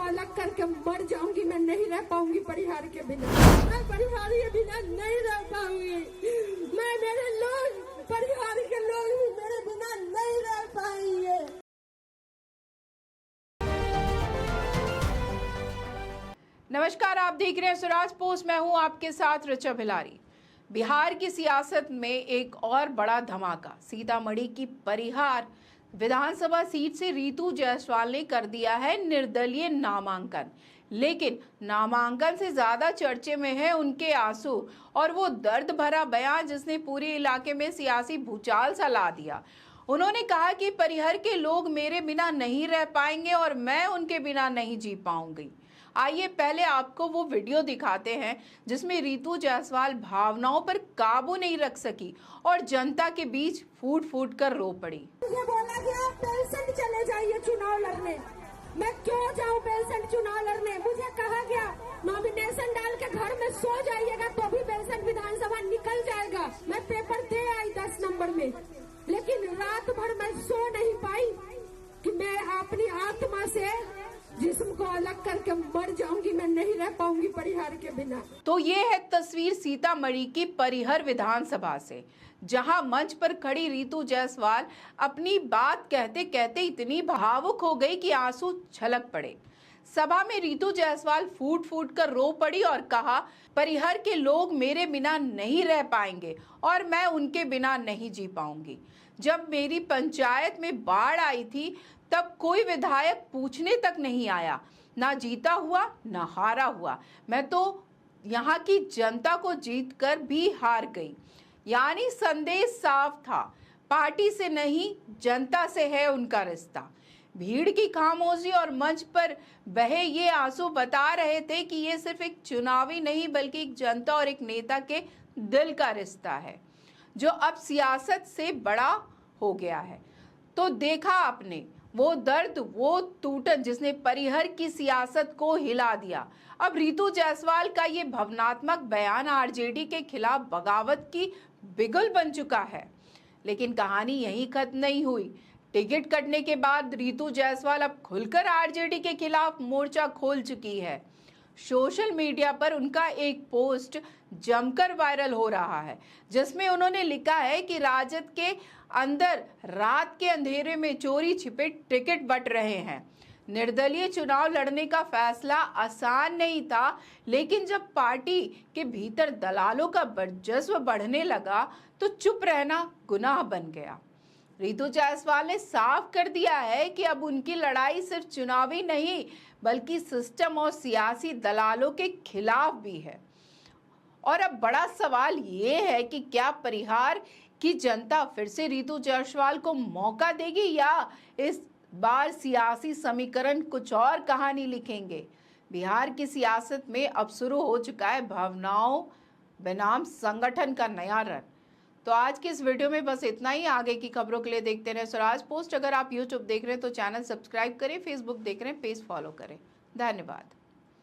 अलग करके मर जाऊंगी, मैं नहीं रह पाऊंगी परिहार के बिना। मैं परिहार के बिना नहीं रह पाऊंगी। मैं मेरे लोग परिहार के लोग भी मेरे बिना नहीं रह पाएंगे। नमस्कार, आप देख रहे हैं स्वराज पोस्ट। मैं हूं आपके साथ ऋचा भिलारी। बिहार की सियासत में एक और बड़ा धमाका। सीतामढ़ी की परिहार विधानसभा सीट से रितु जायसवाल ने कर दिया है निर्दलीय नामांकन। लेकिन नामांकन से ज्यादा चर्चे में है उनके आंसू और वो दर्द भरा बयान जिसने पूरे इलाके में सियासी भूचाल सा ला दिया। उन्होंने कहा कि परिहर के लोग मेरे बिना नहीं रह पाएंगे और मैं उनके बिना नहीं जी पाऊंगी। आइए पहले आपको वो वीडियो दिखाते हैं जिसमें रितु जायसवाल भावनाओं पर काबू नहीं रख सकी और जनता के बीच फूट फूट कर रो पड़ी। मुझे बोला कि आप पेशेंट चले जाइए चुनाव लड़ने। मैं क्यों जाऊं पेशेंट चुनाव लड़ने? मुझे कहा गया नॉमिनेशन डाल के घर में सो जाइएगा तो भी पेशेंट विधानसभा निकल जाएगा। मैं पेपर दे आई 10 नंबर में, लेकिन रात भर मैं सो नहीं पाई कि मैं अपनी आत्मा से जिस्म को अलग करके मर जाऊंगी। मैं नहीं रह पाऊंगी परिहार के बिना। तो ये है तस्वीर सीतामढ़ी की परिहर विधानसभा से, जहां मंच पर खड़ी रितु जायसवाल अपनी बात कहते कहते इतनी भावुक हो गई कि आंसू छलक पड़े। सभा में रितु जायसवाल फूट फूट कर रो पड़ी और कहा, परिहर के लोग मेरे बिना नहीं रह पाएंगे और मैं उनके बिना नहीं जी पाऊंगी। जब मेरी पंचायत में बाढ़ आई थी तब कोई विधायक पूछने तक नहीं आया, ना जीता हुआ ना हारा हुआ। मैं तो यहाँ की जनता को जीतकर भी हार गई। यानी संदेश साफ था, पार्टी से नहीं जनता से है उनका रिश्ता। भीड़ की खामोशी और मंच पर बहे ये आंसू बता रहे थे कि ये सिर्फ एक चुनावी नहीं बल्कि एक जनता और एक नेता के दिल का रिश्ता है जो अब सियासत से बड़ा हो गया है। तो देखा आपने वो दर्द, वो टूटन जिसने परिहर की सियासत को हिला दिया। अब रितु जायसवाल का ये भावनात्मक बयान आरजेडी के खिलाफ बगावत की बिगुल बन चुका है। लेकिन कहानी यहीं खत्म नहीं हुई। टिकट कटने के बाद रितु जायसवाल अब खुलकर आरजेडी के खिलाफ मोर्चा खोल चुकी है। सोशल मीडिया पर उनका एक पोस्ट जमकर वायरल हो रहा है जिसमें उन्होंने लिखा है कि राजद के अंदर रात के अंधेरे में चोरी छिपे टिकट बंट रहे हैं। निर्दलीय चुनाव लड़ने का फैसला आसान नहीं था, लेकिन जब पार्टी के भीतर दलालों का वर्चस्व बढ़ने लगा तो चुप रहना गुनाह बन गया। रितु जायसवाल ने साफ कर दिया है कि अब उनकी लड़ाई सिर्फ चुनावी नहीं बल्कि सिस्टम और सियासी दलालों के खिलाफ भी है। और अब बड़ा सवाल ये है कि क्या परिहार की जनता फिर से रितु जायसवाल को मौका देगी या इस बार सियासी समीकरण कुछ और कहानी लिखेंगे। बिहार की सियासत में अब शुरू हो चुका है भावनाओं बनाम संगठन का नया रन। तो आज की इस वीडियो में बस इतना ही। आगे की खबरों के लिए देखते रहे स्वराज पोस्ट। अगर आप यूट्यूब देख रहे हैं तो चैनल सब्सक्राइब करें, फेसबुक देख रहे हैं पेज फॉलो करें। धन्यवाद।